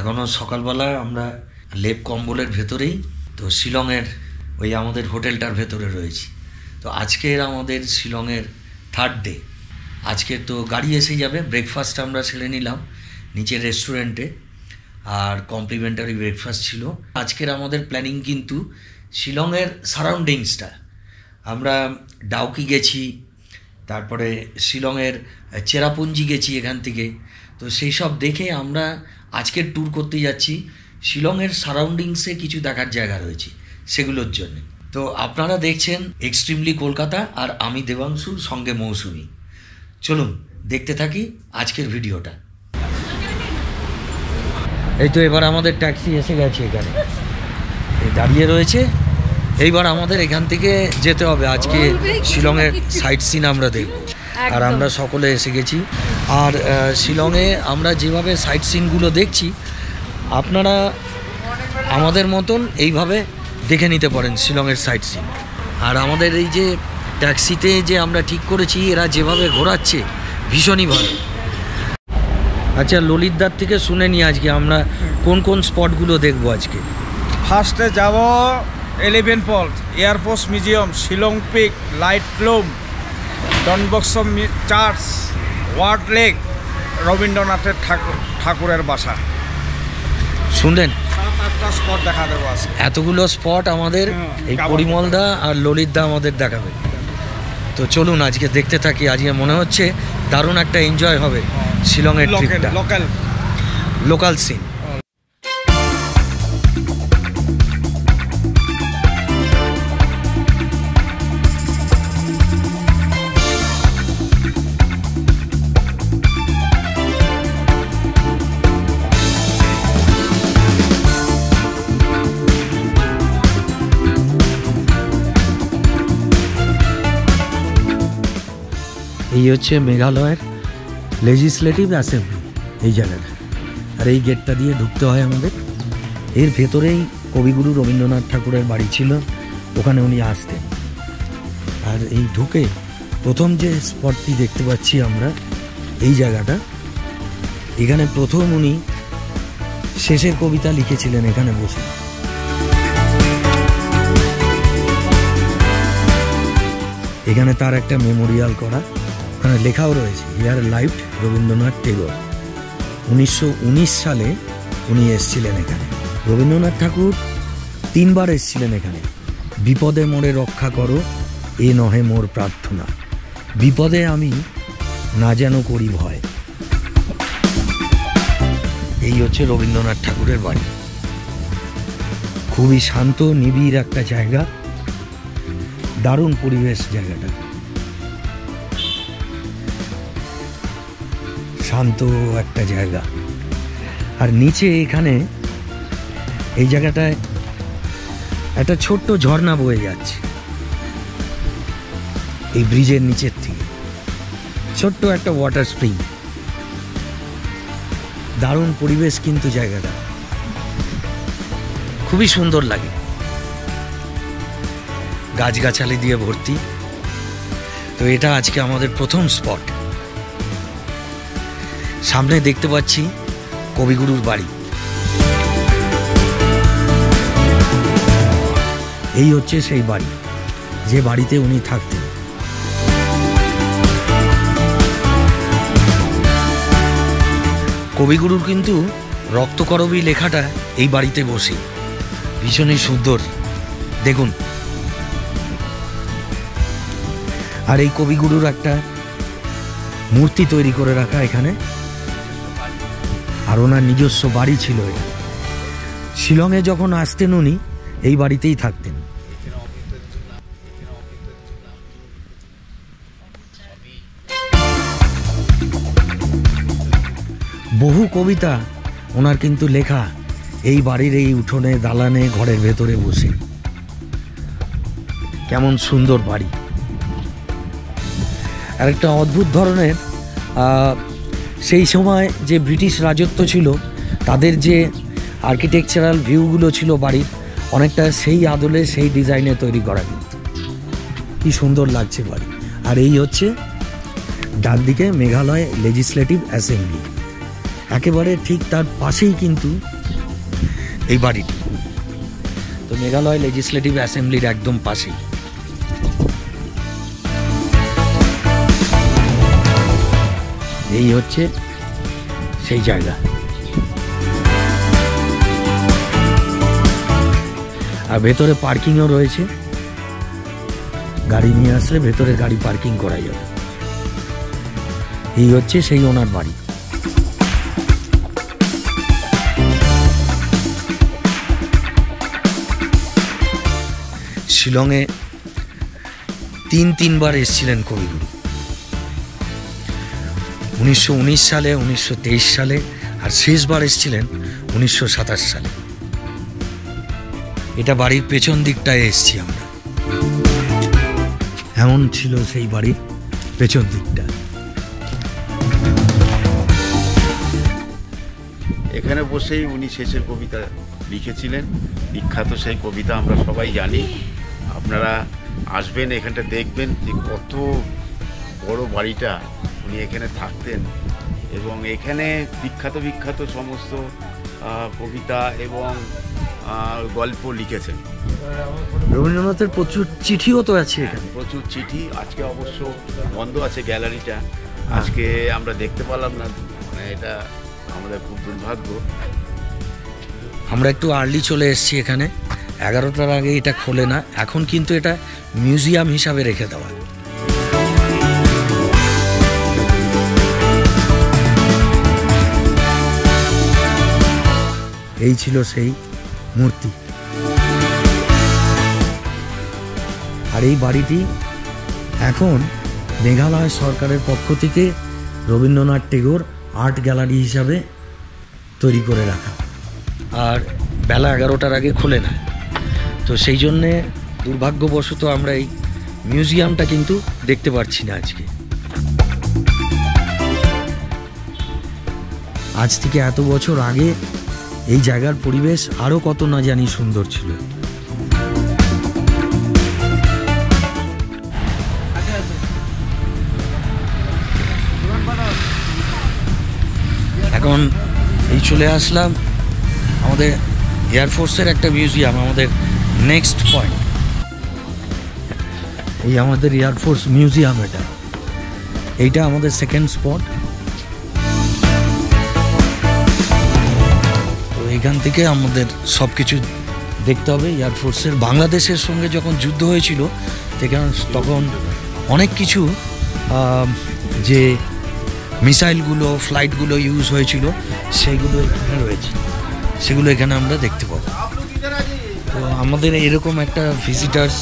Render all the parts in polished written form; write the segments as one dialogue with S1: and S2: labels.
S1: এখনও সকালবেলা আমরা লেপ কম্বলের ভেতরেই তো শিলংয়ের ওই আমাদের হোটেলটার ভেতরে রয়েছি। তো আজকের আমাদের শিলংয়ের থার্ড ডে। আজকে তো গাড়ি এসে যাবে, ব্রেকফাস্ট আমরা সেরে নিলাম নিচের রেস্টুরেন্টে, আর কমপ্লিমেন্টারি ব্রেকফাস্ট ছিল। আজকের আমাদের প্ল্যানিং কিন্তু শিলংয়ের সারাউন্ডিংসটা, আমরা ডাউকি গেছি, তারপরে শিলংয়ের চেরাপুঞ্জি গেছি এখান থেকে, তো সেই সব দেখে আমরা আজকের ট্যুর করতে যাচ্ছি। শিলংয়ের সারাউন্ডিংসে কিছু দেখার জায়গা রয়েছে সেগুলোর জন্য। তো আপনারা দেখছেন এক্সট্রিমলি কলকাতা, আর আমি দেবাংশু, সঙ্গে মৌসুমি। চলুন দেখতে থাকি আজকের ভিডিওটা। এই তো এবার আমাদের ট্যাক্সি এসে গেছে, এখানে দাঁড়িয়ে রয়েছে। এইবার আমাদের এখান থেকে যেতে হবে, আজকে শিলংয়ের সাইট সিন আমরা দেখব, আর আমরা সকলে এসে গেছি। আর শিলংয়ে আমরা যেভাবে সাইট সিনগুলো দেখছি, আপনারা আমাদের মতন এইভাবে দেখে নিতে পারেন শিলংয়ের সাইট সিন। আর আমাদের এই যে ট্যাক্সিতে যে আমরা ঠিক করেছি, এরা যেভাবে ঘোরাচ্ছে ভীষণই ভালো। আচ্ছা, ললিতদার থেকে শুনে নিই আজকে আমরা কোন কোন স্পটগুলো দেখবো আজকে।
S2: ফার্স্টে যাব 11 falls, air force museum, Shillong peak, Laitlum, Don Bosco church, Ward lake, রবীন্দ্রনাথের ঠাকুরের বাসা।
S1: শুনলেন,
S2: 7-8টা স্পট দেখা দেবো আজকে।
S1: এতগুলো স্পট আমাদের এই পরিমলদা আর ললিতদা আমাদের দেখাবে। তো চলুন আজকে দেখতে থাকি। আজকে মনে হচ্ছে দারুণ একটা এনজয় হবে শিলংয়ের ট্রিপটা, লোকাল সিন। এই হচ্ছে মেঘালয়ের লেজিসলেটিভ অ্যাসেম্বলি, এই জায়গাটা। আর এই গেটটা দিয়ে ঢুকতে হয় আমাদের। এর ভেতরেই কবিগুরু রবীন্দ্রনাথ ঠাকুরের বাড়ি ছিল, ওখানে উনি আসতেন। আর এই ঢুকে প্রথম যে স্পটটি দেখতে পাচ্ছি আমরা, এই জায়গাটা, এখানে প্রথম উনি শেষের কবিতা লিখেছিলেন এখানে বসে। এখানে তার একটা মেমোরিয়াল করা, ওখানে লেখাও রয়েছে, হিয়ার লাইভড রবীন্দ্রনাথ টেগোর। 1919 সালে উনি এসেছিলেন এখানে। রবীন্দ্রনাথ ঠাকুর 3 বার এসেছিলেন এখানে। বিপদে মোরে রক্ষা করো, এ নহে মোর প্রার্থনা, বিপদে আমি না যেন করি ভয়। এই হচ্ছে রবীন্দ্রনাথ ঠাকুরের বাড়ি। খুবই শান্ত নিবিড় একটা জায়গা, দারুণ পরিবেশ জায়গাটা, শান্ত একটা জায়গা। আর নিচে এখানে এই জায়গাটায় একটা ছোট্ট ঝর্ণা বয়ে যাচ্ছে এই ব্রিজের নিচের থেকে, ছোট্ট একটা ওয়াটার স্প্রিং। দারুণ পরিবেশ কিন্তু জায়গাটা, খুবই সুন্দর লাগে, গাছগাছালি দিয়ে ভর্তি। তো এটা আজকে আমাদের প্রথম স্পট। সামনে দেখতে পাচ্ছি কবিগুরুর বাড়ি। এই হচ্ছে সেই বাড়ি, যে বাড়িতে উনি থাকতেন। কবিগুরুর কিন্তু রক্তকরবী লেখাটা এই বাড়িতে বসে, ভীষণই সুন্দর দেখুন। আর এই কবিগুরুর একটা মূর্তি তৈরি করে রাখা এখানে, আর ওনার নিজস্ব বাড়ি ছিল এটা। শিলংয়ে যখন আসতেন উনি এই বাড়িতেই থাকতেন। বহু কবিতা ওনার কিন্তু লেখা এই বাড়ির এই উঠোনে, দালানে, ঘরের ভেতরে বসে। কেমন সুন্দর বাড়ি। আর একটা অদ্ভুত ধরনের, সেই সময় যে ব্রিটিশ রাজত্ব ছিল, তাদের যে আর্কিটেকচারাল ভিউগুলো ছিল বাড়ির, অনেকটা সেই আদলে, সেই ডিজাইনে তৈরি করা। কিন্তু কি সুন্দর লাগছে বাড়ি। আর এই হচ্ছে ডান দিকে মেঘালয় লেজিসলেটিভ অ্যাসেম্বলি। একেবারে ঠিক তার পাশেই কিন্তু এই বাড়িটি। তো মেঘালয় লেজিসলেটিভ অ্যাসেম্বলির একদম পাশেই। এই হচ্ছে সেই জায়গা। আর ভেতরে পার্কিংও রয়েছে, গাড়ি নিয়ে আসলে ভেতরে গাড়ি পার্কিং করা যাবে। এই হচ্ছে সেই ওনার বাড়ি। শিলংয়ে তিনবার এসেছিলেন কবিগুরু, 1919 সালে, 1923 সালে, আর শেষবার এসেছিলেন 1927 সালে। এটা বাড়ির পেছন দিকটায় এসছি আমরা। এমন ছিল সেই বাড়ির পেছন দিকটা।
S3: এখানে বসেই উনি শেষের কবিতা লিখেছিলেন, বিখ্যাত সেই কবিতা আমরা সবাই জানি। আপনারা আসবেন, এখানটা দেখবেন যে কত বড় বাড়িটা, উনি এখানে থাকতেন এবং এখানে বিখ্যাত সমস্ত কবিতা এবং গল্প লিখেছেন।
S1: রবীন্দ্রনাথের প্রচুর চিঠিও তো আছে এখানে,
S3: প্রচুর চিঠি। আজকে অবশ্য বন্ধ আছে গ্যালারিটা, আজকে আমরা দেখতে পেলাম না, মানে এটা আমাদের খুব দুর্ভাগ্য।
S1: আমরা একটু আর্লি চলে এসেছি এখানে, 11টার আগে এটা খোলে না। এখন কিন্তু এটা মিউজিয়াম হিসাবে রেখে দেওয়া। এই ছিল সেই মূর্তি। আর এই বাড়িটি এখন মেঘালয় সরকারের পক্ষ থেকে রবীন্দ্রনাথ টেগোর আর্ট গ্যালারি হিসাবে তৈরি করে রাখা। আর বেলা 11টার আগে খোলে না, তো সেই জন্যে দুর্ভাগ্যবশত আমরা এই মিউজিয়ামটা কিন্তু দেখতে পাচ্ছি না আজকে। আজ থেকে এত বছর আগে এই জায়গার পরিবেশ আরও কত না জানি সুন্দর ছিল। এখন এই চলে আসলাম আমাদের এয়ারফোর্সের একটা মিউজিয়াম, আমাদের নেক্সট পয়েন্ট। এই আমাদের এয়ারফোর্স মিউজিয়াম, এইটা আমাদের সেকেন্ড স্পট। তো এখান থেকে আমাদের সব কিছু দেখতে হবে এয়ারফোর্সের। বাংলাদেশের সঙ্গে যখন যুদ্ধ হয়েছিল তখন অনেক কিছু যে মিসাইলগুলো, ফ্লাইটগুলো ইউজ হয়েছিল সেগুলো এখানে রয়েছে, সেগুলো এখানে আমরা দেখতে পাবো। তো আমাদের এরকম একটা ভিজিটার্স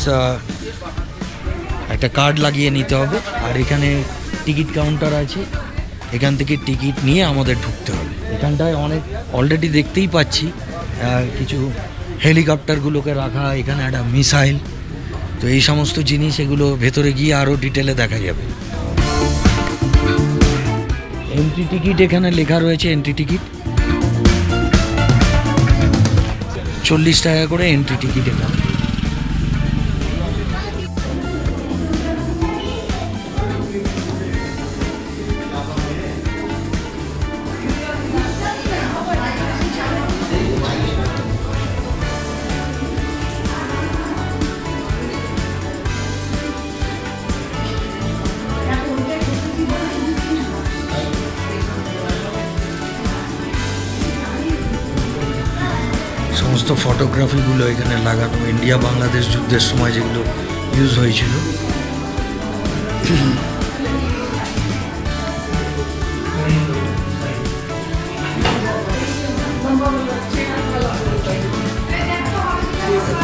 S1: একটা কার্ড লাগিয়ে নিতে হবে। আর এখানে টিকিট কাউন্টার আছে, এখান থেকে টিকিট নিয়ে আমাদের ঢুকতে হবে। এখানটায় অনেক অলরেডি দেখতেই পাচ্ছি কিছু হেলিকপ্টারগুলোকে রাখা, এখানে একটা মিসাইল। তো এই সমস্ত জিনিস এগুলো ভেতরে গিয়ে আরও ডিটেলে দেখা যাবে। এন্ট্রি টিকিট এখানে লেখা রয়েছে, এন্ট্রি টিকিট 40 টাকা করে এন্ট্রি টিকিট এখানে। সমস্ত ফটোগ্রাফিগুলো এখানে লাগানো, ইন্ডিয়া বাংলাদেশ যুদ্ধের সময় যেগুলো ইউজ হয়েছিল।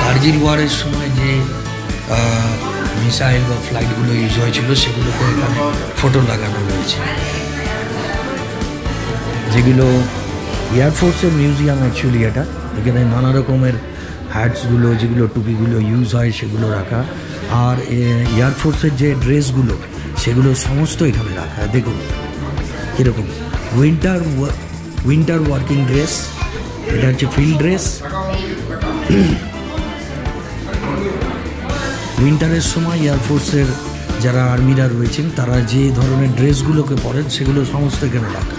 S1: কার্গিল ওয়ারের সময় যে মিসাইল বা ফ্লাইটগুলো ইউজ হয়েছিল সেগুলোকে এখানে ফটো লাগানো রয়েছে, যেগুলো এয়ারফোর্সের মিউজিয়াম অ্যাকচুয়ালি এটা। এখানে নানা রকমের হ্যাটসগুলো, যেগুলো টুপিগুলো ইউজ হয় সেগুলো রাখা। আর এয়ারফোর্সের যে ড্রেসগুলো সেগুলো সমস্ত এখানে রাখা। দেখুন কীরকম উইন্টার ওয়ার্কিং ড্রেস, এটা হচ্ছে ফিল্ড ড্রেস। উইন্টারের সময় এয়ারফোর্সের যারা আর্মিরা রয়েছেন তারা যে ধরনের ড্রেসগুলোকে পরেন সেগুলো সমস্ত এখানে রাখা।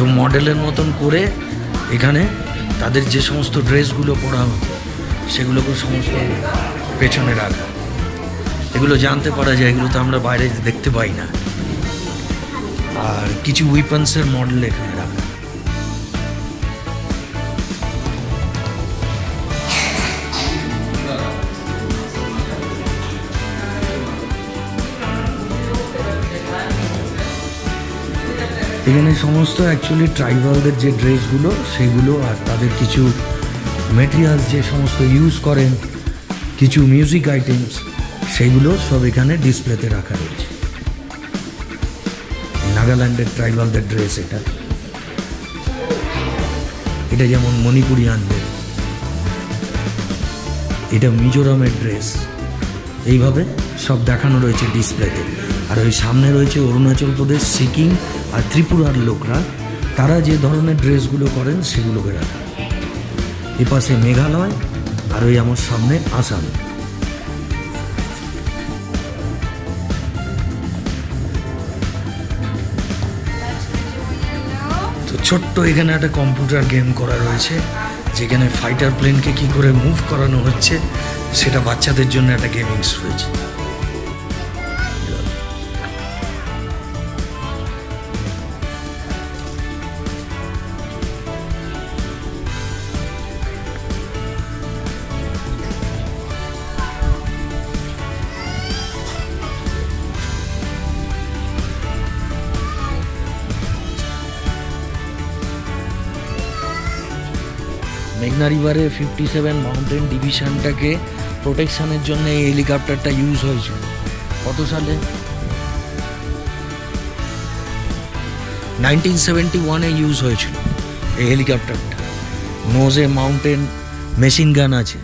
S1: তো মডেলের মতন করে এখানে তাদের যে সমস্ত ড্রেসগুলো পরা হতো সেগুলোকে সমস্ত পেছনে রাখা, এগুলো জানতে পারা যায়, এগুলো তো আমরা বাইরে দেখতে পাই না। আর কিছু উইপন্সের মডেল এখানে রাখা। এখানে সমস্ত অ্যাকচুয়ালি ট্রাইবালদের যে ড্রেসগুলো সেগুলো আর তাদের কিছু মেটেরিয়ালস যে সমস্ত ইউজ করেন, কিছু মিউজিক আইটেমস, সেগুলো সব এখানে ডিসপ্লেতে রাখা রয়েছে। নাগাল্যান্ডের ট্রাইবালদের ড্রেস এটা যেমন মণিপুরিয়ানদের, এটা মিজোরামের ড্রেস, এইভাবে সব দেখানো রয়েছে ডিসপ্লেতে। আর ওই সামনে রয়েছে অরুণাচল প্রদেশ, সিকিম আর ত্রিপুরার লোকরা, তারা যে ধরনের ড্রেসগুলো করেন সেগুলোকে রাখা। এপাশে মেঘালয়, আর ওই আমার সামনে আসাম। তো ছোট্ট এখানে একটা কম্পিউটার গেম করা রয়েছে, যেখানে ফাইটার প্লেনকে কি করে মুভ করানো হচ্ছে সেটা বাচ্চাদের জন্য একটা গেমিংস রয়েছে। মেঘনা রিভারে 57 মাউন্টেন ডিভিশনটাকে প্রোটেকশনের জন্য এই হেলিকপ্টারটা ইউজ হয়েছিল। কত সালে? 1971-এ ইউজ হয়েছিল এই হেলিকপ্টারটা। নোজে মাউন্টেন মেশিন গান আছে।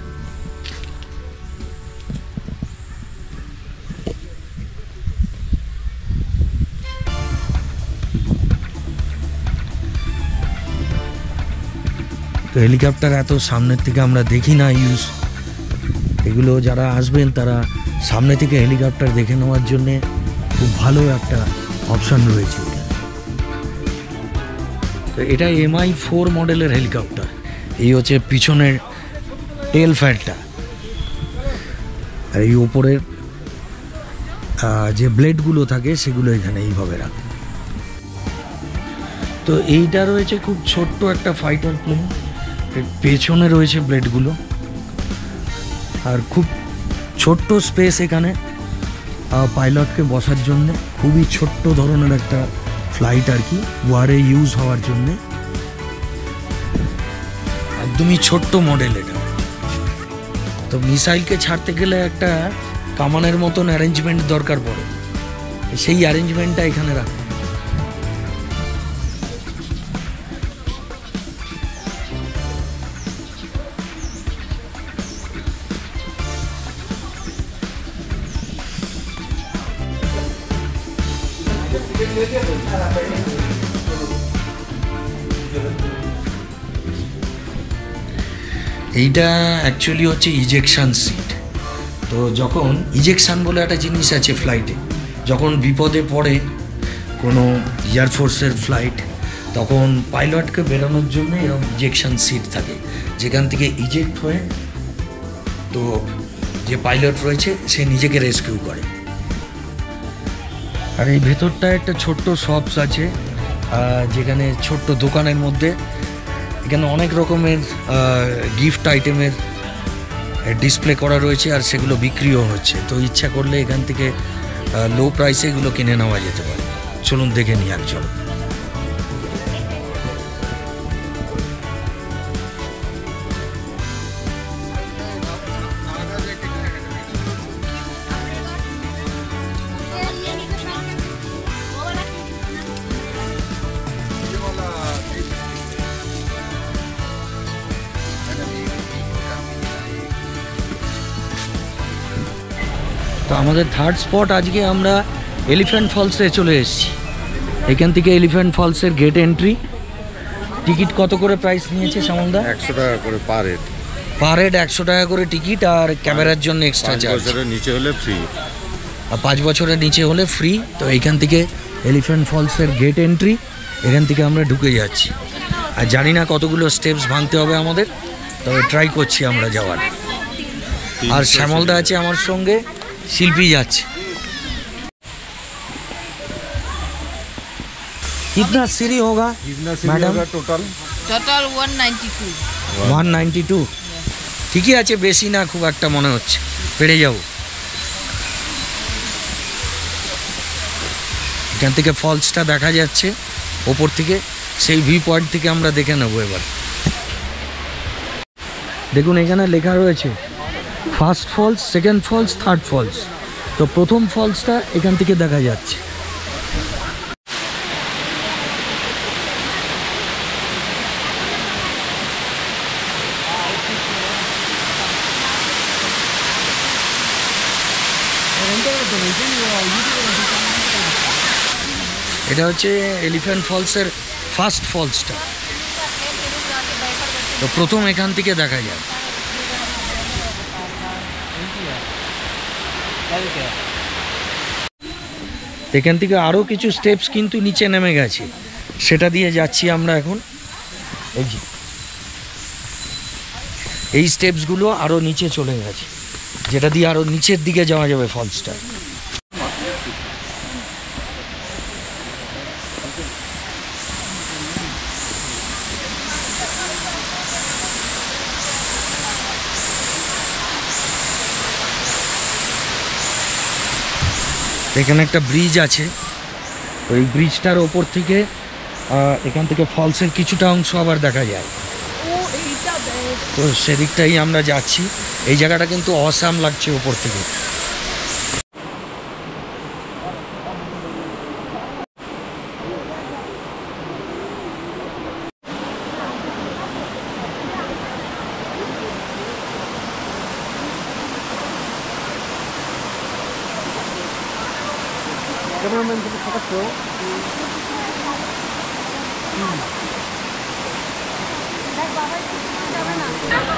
S1: তো হেলিকপ্টার এত সামনের থেকে আমরা দেখি না ইউজ, এগুলো যারা আসবেন তারা সামনে থেকে হেলিকপ্টার দেখে নেওয়ার জন্যে খুব ভালো একটা অপশান রয়েছে এখানে। তো এটা MI-4 মডেলের হেলিকপ্টার। এই হচ্ছে পিছনের টেল ফ্যানটা, আর এই ওপরের যে ব্লেডগুলো থাকে সেগুলো এখানে এইভাবে রাখে। তো এইটা রয়েছে খুব ছোট্ট একটা ফাইটার প্লেন, পেছনে রয়েছে ব্লেডগুলো, আর খুব ছোট্ট স্পেস এখানে পাইলটকে বসার জন্যে। খুবই ছোট্ট ধরনের একটা ফ্লাইট আর কি, ওয়ারে ইউজ হওয়ার জন্যে। একদমই ছোট্ট মডেল এটা। তো মিসাইলকে ছাড়তে গেলে একটা কামানের মতন অ্যারেঞ্জমেন্ট দরকার পড়ে, সেই অ্যারেঞ্জমেন্টটা এখানে রাখা। এইটা অ্যাকচুয়ালি হচ্ছে ইজেকশন সিট। তো যখন ইজেকশন বলে একটা জিনিস আছে ফ্লাইটে, যখন বিপদে পড়ে কোনো এয়ারফোর্সের ফ্লাইট, তখন পাইলটকে বেরোনোর জন্য এরকম ইজেকশন সিট থাকে, যেখান থেকে ইজেক্ট হয়ে তো যে পাইলট রয়েছে সে নিজেকে রেস্কিউ করে। আর এই ভেতরটা একটা ছোট্ট শপস আছে, যেখানে ছোট্ট দোকানের মধ্যে এখানে অনেক রকমের গিফট আইটেমের ডিসপ্লে করা রয়েছে, আর সেগুলো বিক্রিও হচ্ছে। তো ইচ্ছা করলে এখান থেকে লো প্রাইসে এগুলো কিনে নেওয়া যেতে পারে। চলুন দেখে নিই একজন। তো আমাদের থার্ড স্পট আজকে আমরা এলিফ্যান্ট ফলসে চলে এসেছি। এখান থেকে এলিফ্যান্ট ফলসের গেট এন্ট্রি। টিকিট কত করে প্রাইস নিয়েছে সামলদা?
S3: 100 টাকা করে পার হেড।
S1: পার হেড 100 টাকা করে টিকিট, আর ক্যামেরার জন্য এক্সট্রা চার্জ।
S3: 5 বছরের নিচে হলে ফ্রি।
S1: আর 5 বছরের নিচে হলে ফ্রি। তো এইখান থেকে এলিফ্যান্ট ফলসের গেট এন্ট্রি, এখান থেকে আমরা ঢুকে যাচ্ছি। আর জানি না কতগুলো স্টেপস ভাঙতে হবে আমাদের, তবে ট্রাই করছি আমরা যাওয়ার। আর শ্যামলদা আছে আমার সঙ্গে, শিল্পী যাচ্ছে। कितना सीढ़ी होगा मैडम?
S2: টোটাল
S4: 192
S1: 192। ঠিকই আছে, বেশি না খুব একটা মনে হচ্ছে, পেরে যাব। এখান থেকে ফলসটা দেখা যাচ্ছে ওপর থেকে, সেই ভিউ পয়েন্ট থেকে আমরা দেখে নেব এবার। দেখুন এখানে লেখা রয়েছে first falls, second falls, third falls. তো প্রথম ফলসটা এখান থেকে দেখা যাচ্ছে। এটা হচ্ছে এলিফ্যান্ট ফলসের ফার্স্ট ফলসটা। তো প্রথম এখান থেকে দেখা যায়। এখান থেকে আরও কিছু স্টেপস কিন্তু নিচে নেমে গেছে, সেটা দিয়ে যাচ্ছি আমরা এখন। এই স্টেপসগুলো আরও নিচে চলে গেছে, যেটা দিয়ে আরও নিচের দিকে যাওয়া যাবে ফলসটা। এখানে একটা ব্রিজ আছে, ওই ব্রিজটার ওপর থেকে এখান থেকে ফলসের কিছুটা অংশ আবার দেখা যায়। তো সেদিকটাই আমরা যাচ্ছি। এই জায়গাটা কিন্তু অসাম লাগছে ওপর থেকে।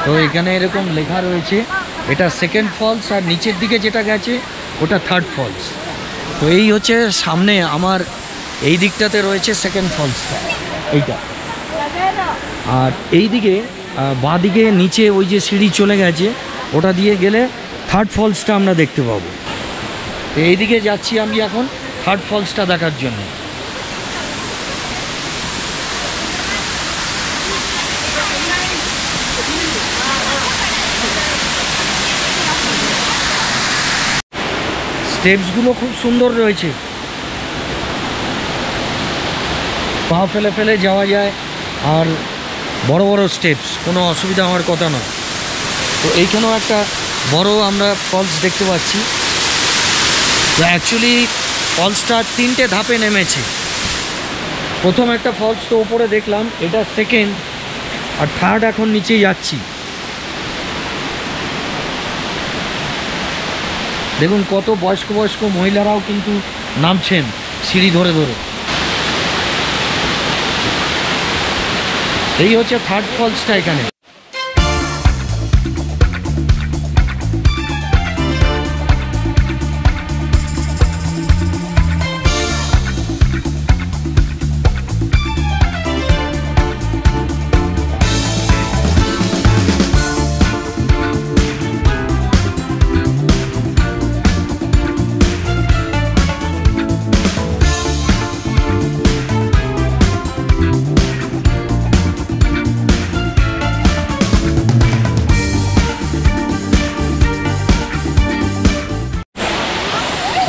S1: তো এখানে এরকম লেখা রয়েছে এটা সেকেন্ড ফলস, আর নিচের দিকে যেটা গেছে ওটা থার্ড ফলস। তো এই হচ্ছে সামনে আমার এই দিকটাতে রয়েছে সেকেন্ড ফলসটা, এইটা। আর এই দিকে বাঁ দিকে নিচে ওই যে সিঁড়ি চলে গেছে, ওটা দিয়ে গেলে থার্ড ফলসটা আমরা দেখতে পাবো। তো এই দিকে যাচ্ছি আমি এখন থার্ড ফলসটা দেখার জন্য। স্টেপসগুলো খুব সুন্দর রয়েছে, পা ফেলে ফেলে যাওয়া যায়, আর বড় বড় স্টেপস, কোনো অসুবিধা হওয়ার কথা নয়। তো এইখানেও একটা বড় আমরা ফলস দেখতে পাচ্ছি। তো অ্যাকচুয়ালি ফলসটা 3টে ধাপে নেমেছে। প্রথম একটা ফলস তো উপরে দেখলাম, এটা সেকেন্ড, আর থার্ড এখন নিচে যাচ্ছি। দেখুন কত বয়স্ক বয়স্ক মহিলারাও কিন্তু নামছেন সিঁড়ি ধরে ধরে। এই হচ্ছে থার্ড ফলসটা এখানে।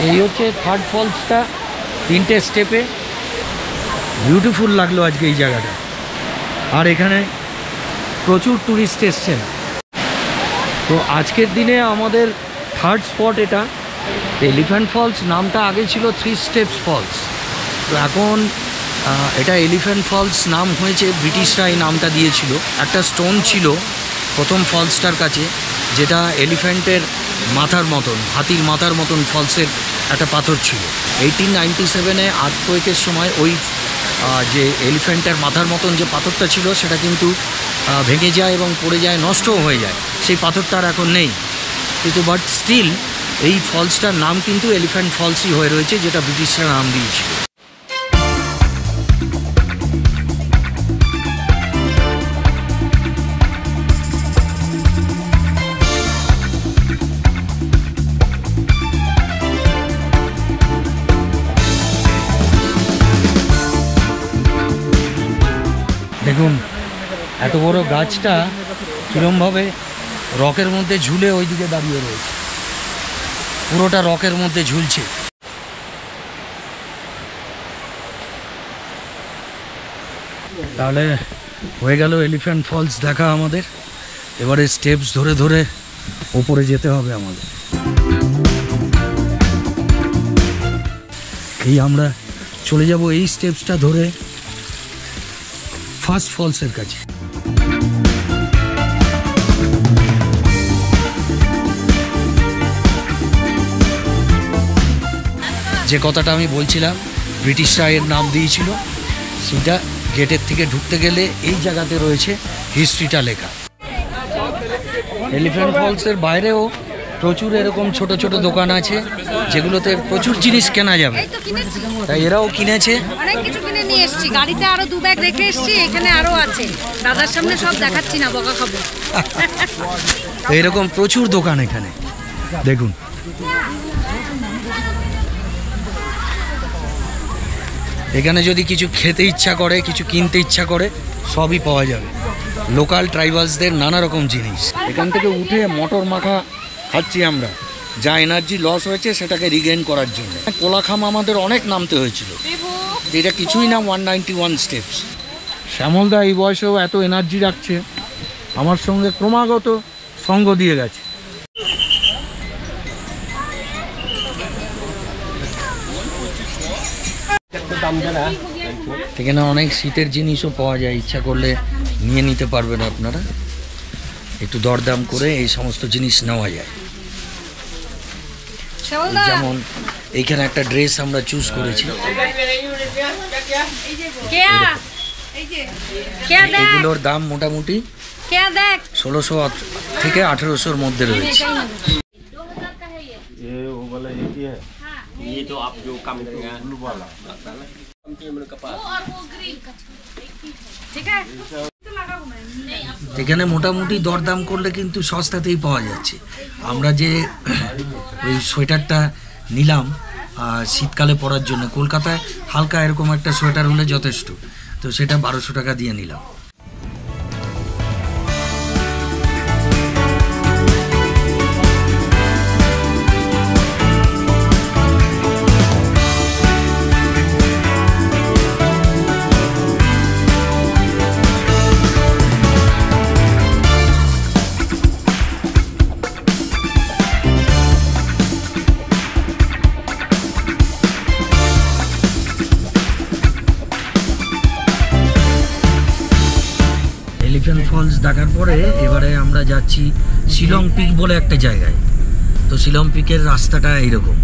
S1: এই হচ্ছে থার্ড ফলসটা, 3টে স্টেপে। বিউটিফুল লাগলো আজকে এই জায়গাটা। আর এখানে প্রচুর ট্যুরিস্ট এসছেন। তো আজকের দিনে আমাদের থার্ড স্পট এটা। এলিফ্যান্ট ফলস নামটা আগে ছিল 3 স্টেপস ফলস, তো এখন এটা এলিফ্যান্ট ফলস নাম হয়েছে, ব্রিটিশরা এই নামটা দিয়েছিল। একটা স্টোন ছিল প্রথম ফলসটার কাছে, যেটা এলিফ্যান্টের মাথার মতন, হাতির মাথার মতন ফলসের একটা পাথর ছিল। 1897-এ আর্থকোয়েকের সময় ওই যে এলিফ্যান্টের মাথার মতন যে পাথরটা ছিল সেটা কিন্তু ভেঙে যায় এবং পড়ে যায়, নষ্টও হয়ে যায়। সেই পাথরটা আর এখন নেই, কিন্তু বাট স্টিল এই ফলসটার নাম কিন্তু এলিফ্যান্ট ফলসই হয়ে রয়েছে, যেটা ব্রিটিশরা নাম দিয়েছিল। দেখুন এত বড় গাছটা কীরমভাবে রকের মধ্যে ঝুলে ওইদিকে দাঁড়িয়ে রয়েছে, পুরোটা রকের মধ্যে ঝুলছে। তাহলে হয়ে গেল এলিফ্যান্ট ফলস দেখা আমাদের। এবারে স্টেপস ধরে ধরে ওপরে যেতে হবে আমাদের। এই আমরা চলে যাব এই স্টেপসটা ধরে ফার্স্ট ফলসের কাছে। যে কথাটা আমি বলছিলাম ব্রিটিশরা এর নাম দিয়েছিল, সেটা গেটের থেকে ঢুকতে গেলে এই জায়গাতে রয়েছে হিস্ট্রিটা লেখা। এলিফ্যান্ট ফলসের বাইরেও প্রচুর এরকম ছোট ছোট দোকান আছে যেগুলোতে প্রচুর জিনিস কেনা যাবে, তাই এরাও কিনেছে।
S5: অনেক কিছু কিনে নিয়ে এসেছি, গাড়িতে আরো 2 ব্যাগ রেখে এসেছি, এখানে আরো আছে, দাদার সামনে সব দেখাচ্ছি না, বকা খাবো।
S1: তো এরকম প্রচুর দোকান এখানে দেখুন। এখানে যদি কিছু খেতে ইচ্ছা করে, কিছু কিনতে ইচ্ছা করে, সবই পাওয়া যাবে। লোকাল ট্রাইবালসদের নানা রকম জিনিস। এখান থেকে উঠে মটর মাখা খাচ্ছি আমরা, যা এনার্জি লস হয়েছে সেটাকে রিগেইন করার জন্য। কোলাখাম আমাদের অনেক নামতে হয়েছিল, এটা কিছুই না 191 স্টেপস। শ্যামলদা এই বয়সেও এত এনার্জি রাখছে, আমার সঙ্গে ক্রমাগত সঙ্গ দিয়ে গেছে। এখানে অনেক শীতের জিনিসও পাওয়া যায়, ইচ্ছা করলে নিয়ে নিতে পারবেন আপনারা, একটু দরদাম করে এই সমস্ত জিনিস নেওয়া যায়। যেমন এইখানে একটা ড্রেস আমরা চুজ করেছি, এগুলোর দাম মোটামুটি 1600 থেকে 1800-র মধ্যে রয়েছে। এখানে মোটামুটি দরদাম করলে কিন্তু সস্তাতেই পাওয়া যাচ্ছে। আমরা যে ওই সোয়েটারটা নিলাম শীতকালে পরার জন্য, কলকাতায় হালকা এরকম একটা সোয়েটার হলে যথেষ্ট, তো সেটা 1200 টাকা দিয়ে নিলাম। এলিফ্যান্ট ফলস দেখার পরে এবারে আমরা যাচ্ছি শিলং পিক বলে একটা জায়গায়। তো শিলং পিকের রাস্তাটা এইরকম।